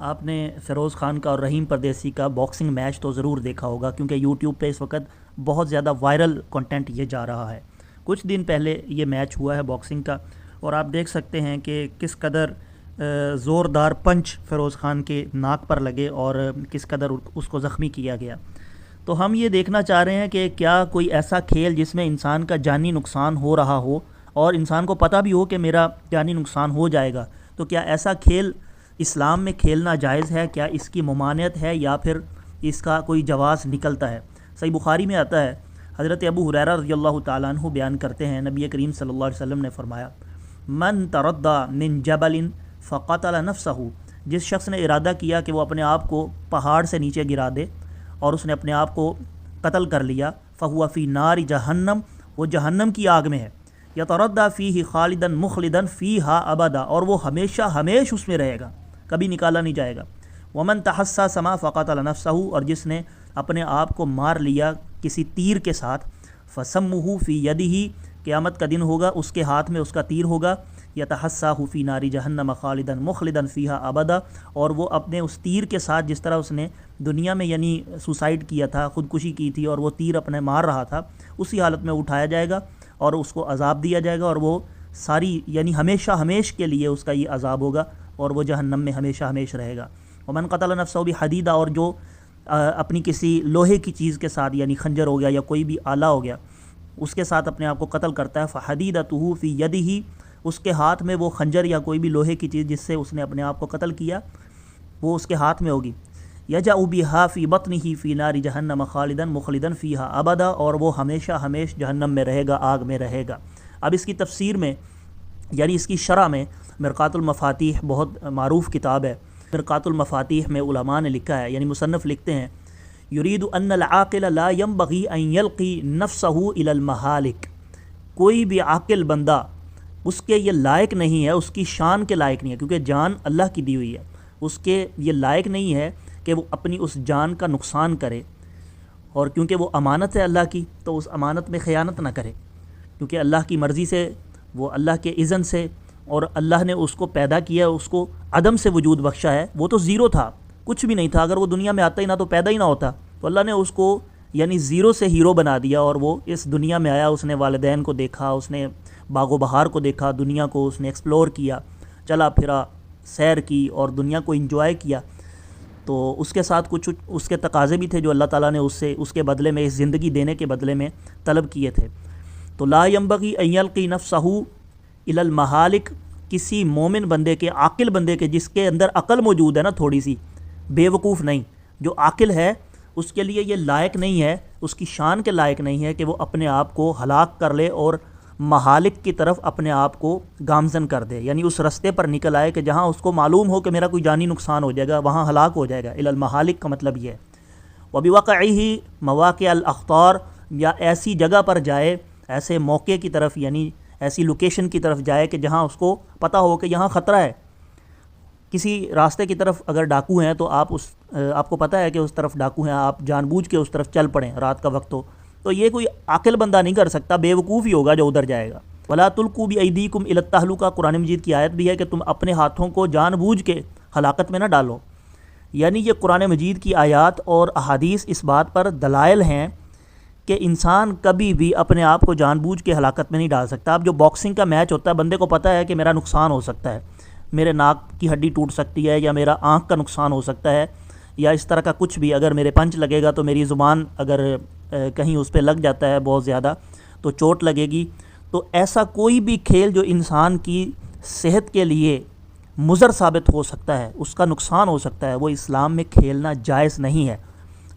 آپ نے فیروز خان کا اور رحیم پردیسی کا باکسنگ میچ تو ضرور دیکھا ہوگا، کیونکہ یوٹیوب پہ اس وقت بہت زیادہ وائرل کنٹینٹ یہ جا رہا ہے۔ کچھ دن پہلے یہ میچ ہوا ہے باکسنگ کا، اور آپ دیکھ سکتے ہیں کہ کس قدر زوردار پنچ فیروز خان کے ناک پر لگے اور کس قدر اس کو زخمی کیا گیا۔ تو ہم یہ دیکھنا چاہ رہے ہیں کہ کیا کوئی ایسا کھیل جس میں انسان کا جانی نقصان ہو رہا ہو اور انسان کو پتہ بھی ہو کہ میرا جانی نقصان ہو جائے گا، تو کیا ایسا کھیل اسلام میں کھیلنا جائز ہے؟ کیا اس کی ممانعت ہے یا پھر اس کا کوئی جواز نکلتا ہے؟ صحیح بخاری میں آتا ہے، حضرت ابو ہریرہ رضی اللہ تعالیٰ عنہ بیان کرتے ہیں، نبی کریم صلی اللہ علیہ وسلم نے فرمایا، من تردى من جبل فقتل نفسه، جس شخص نے ارادہ کیا کہ وہ اپنے آپ کو پہاڑ سے نیچے گرا دے اور اس نے اپنے آپ کو قتل کر لیا، فهو فی نار جہنم، وہ جہنم کی آگ میں ہے، یتردى فیہ خالدا مخلدا فیہا ابدا، اور وہ ہمیشہ ہمیش اس میں رہے گا، کبھی نکالا نہیں جائے گا۔ ومن تحسس ما فقتل نفسه، اور جس نے اپنے آپ کو مار لیا کسی تیر کے ساتھ، فسمہ فی یدہ، قیامت کا دن ہوگا اس کے ہاتھ میں اس کا تیر ہوگا، یتحسہ فی نار جہنم خالدا مخلدا فیہا ابدا، اور وہ اپنے اس تیر کے ساتھ جس طرح اس نے دنیا میں یعنی سوسائڈ کیا تھا، خودکشی کی تھی اور وہ تیر اپنے مار رہا تھا، اسی حالت میں اٹھایا جائے گا اور اس کو عذاب دیا جائے گا، اور وہ ساری یعنی ہمیشہ ہمیش کے لیے اس کا یہ عذاب ہوگا اور وہ جہنم میں ہمیشہ ہمیش رہے گا۔ ومن قتل نفسہ بحدیدہ، اور جو اپنی کسی لوہے کی چیز کے ساتھ یعنی خنجر ہو گیا یا کوئی بھی آلہ ہو گیا اس کے ساتھ اپنے آپ کو قتل کرتا ہے، فحدیدتہ فی یدہ، اس کے ہاتھ میں وہ خنجر یا کوئی بھی لوہے کی چیز جس سے اس نے اپنے آپ کو قتل کیا وہ اس کے ہاتھ میں ہوگی، یجأ بہا فی بطنہ فی نار جہنم خالدا مخلدا فیہا ابدا، اور وہ ہمیشہ ہمیش جہنم میں رہے گا، آگ میں رہے گا۔ اب اس کی تفسیر میں یعنی اس کی شرح میں مرقات المفاتیح بہت معروف کتاب ہے، مرقات المفاتیح میں علماء نے لکھا ہے، یعنی مصنف لکھتے ہیں، یرید ان العاقل لا ينبغي ان یلقی نفسہ الی المہالک، کوئی بھی عاقل بندہ اس کے یہ لائق نہیں ہے، اس کی شان کے لائق نہیں ہے، کیونکہ جان اللہ کی دی ہوئی ہے، اس کے یہ لائق نہیں ہے کہ وہ اپنی اس جان کا نقصان کرے، اور کیونکہ وہ امانت ہے اللہ کی تو اس امانت میں خیانت نہ کرے، کیونکہ اللہ کی مرضی سے، وہ اللہ کے اذن سے، اور اللہ نے اس کو پیدا کیا، اس کو عدم سے وجود بخشا ہے، وہ تو زیرو تھا، کچھ بھی نہیں تھا، اگر وہ دنیا میں آتا ہی نہ تو پیدا ہی نہ ہوتا، تو اللہ نے اس کو یعنی زیرو سے ہیرو بنا دیا، اور وہ اس دنیا میں آیا، اس نے والدین کو دیکھا، اس نے باغ و بہار کو دیکھا، دنیا کو اس نے ایکسپلور کیا، چلا پھرا، سیر کی اور دنیا کو انجوائے کیا، تو اس کے ساتھ کچھ اس کے تقاضے بھی تھے جو اللہ تعالیٰ نے اس کے بدلے میں، اس زندگی دینے کے بدلے میں طلب کیے تھے۔ تو لا ينبغي ان یلقی نفسہ الی المہالک، کسی مومن بندے کے، عاقل بندے کے، جس کے اندر عقل موجود ہے نا تھوڑی سی، بے وقوف نہیں، جو عاقل ہے اس کے لیے یہ لائق نہیں ہے، اس کی شان کے لائق نہیں ہے کہ وہ اپنے آپ کو ہلاک کر لے اور مہالک کی طرف اپنے آپ کو گامزن کر دے، یعنی اس رستے پر نکل آئے کہ جہاں اس کو معلوم ہو کہ میرا کوئی جانی نقصان ہو جائے گا، وہاں ہلاک ہو جائے گا۔ الی المہالک کا مطلب یہ ہے، وبوقعہ مواقع الاخطار، یا ایسی جگہ پر جائے، ایسے موقع کی طرف یعنی ایسی لوکیشن کی طرف جائے کہ جہاں اس کو پتہ ہو کہ یہاں خطرہ ہے، کسی راستے کی طرف اگر ڈاکو ہیں تو آپ کو پتہ ہے کہ اس طرف ڈاکو ہیں، آپ جان بوجھ کے اس طرف چل پڑیں، رات کا وقت ہو، تو یہ کوئی عاقل بندہ نہیں کر سکتا، بے وقوف ہی ہوگا جو ادھر جائے گا۔ ولا تلقوا بایدیکم الی التہلکہ، قرآن مجید کی آیت بھی ہے کہ تم اپنے ہاتھوں کو جان بوجھ کے ہلاکت میں نہ ڈالو، یعنی یہ قرآن مجید کی آیات اور احادیث اس بات پر دلائل ہیں کہ انسان کبھی بھی اپنے آپ کو جان بوجھ کے ہلاکت میں نہیں ڈال سکتا۔ اب جو باکسنگ کا میچ ہوتا ہے، بندے کو پتہ ہے کہ میرا نقصان ہو سکتا ہے، میرے ناک کی ہڈی ٹوٹ سکتی ہے، یا میرا آنکھ کا نقصان ہو سکتا ہے، یا اس طرح کا کچھ بھی، اگر میرے پنچ لگے گا تو میری زبان اگر کہیں اس پہ لگ جاتا ہے بہت زیادہ تو چوٹ لگے گی۔ تو ایسا کوئی بھی کھیل جو انسان کی صحت کے لیے مضر ثابت ہو سکتا ہے، اس کا نقصان ہو سکتا ہے، وہ اسلام میں کھیلنا جائز نہیں ہے۔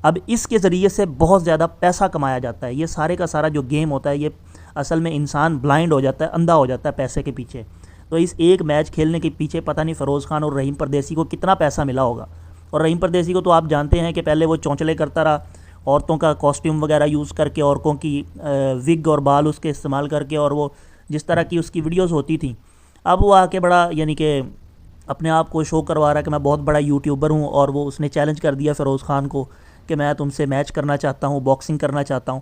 اب اس کے ذریعے سے بہت زیادہ پیسہ کمایا جاتا ہے، یہ سارے کا سارا جو گیم ہوتا ہے یہ اصل میں انسان بلائنڈ ہو جاتا ہے، اندھا ہو جاتا ہے پیسے کے پیچھے۔ تو اس ایک میچ کھیلنے کے پیچھے پتہ نہیں فیروز خان اور رحیم پردیسی کو کتنا پیسہ ملا ہوگا، اور رحیم پردیسی کو تو آپ جانتے ہیں کہ پہلے وہ چونچلے کرتا رہا، عورتوں کا کاسٹیوم وغیرہ یوز کر کے، عورتوں کی وگ اور بال اس کے استعمال کر کے، اور وہ جس طرح کی اس کی ویڈیوز ہوتی تھیں، اب وہ آ کے بڑا یعنی کہ اپنے آپ کو شو کروا رہا ہے کہ میں بہت بڑا یوٹیوبر ہوں، اور وہ اس نے چیلنج کر دیا فیروز خان کو کہ میں تم سے میچ کرنا چاہتا ہوں، باکسنگ کرنا چاہتا ہوں۔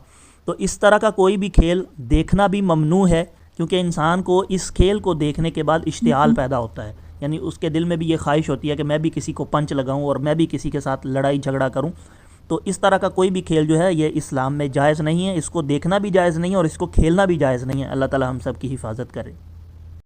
تو اس طرح کا کوئی بھی کھیل دیکھنا بھی ممنوع ہے، کیونکہ انسان کو اس کھیل کو دیکھنے کے بعد اشتعال پیدا ہوتا ہے یعنی اس کے دل میں بھی یہ خواہش ہوتی ہے کہ میں بھی کسی کو پنچ لگاؤں اور میں بھی کسی کے ساتھ لڑائی جھگڑا کروں. تو اس طرح کا کوئی بھی کھیل جو ہے یہ اسلام میں جائز نہیں ہے. اس کو دیکھنا بھی جائز نہیں ہے اور اس کو کھیلنا بھی جائز نہیں ہے. اللہ تعالی ہم سب کی حفاظت کرے.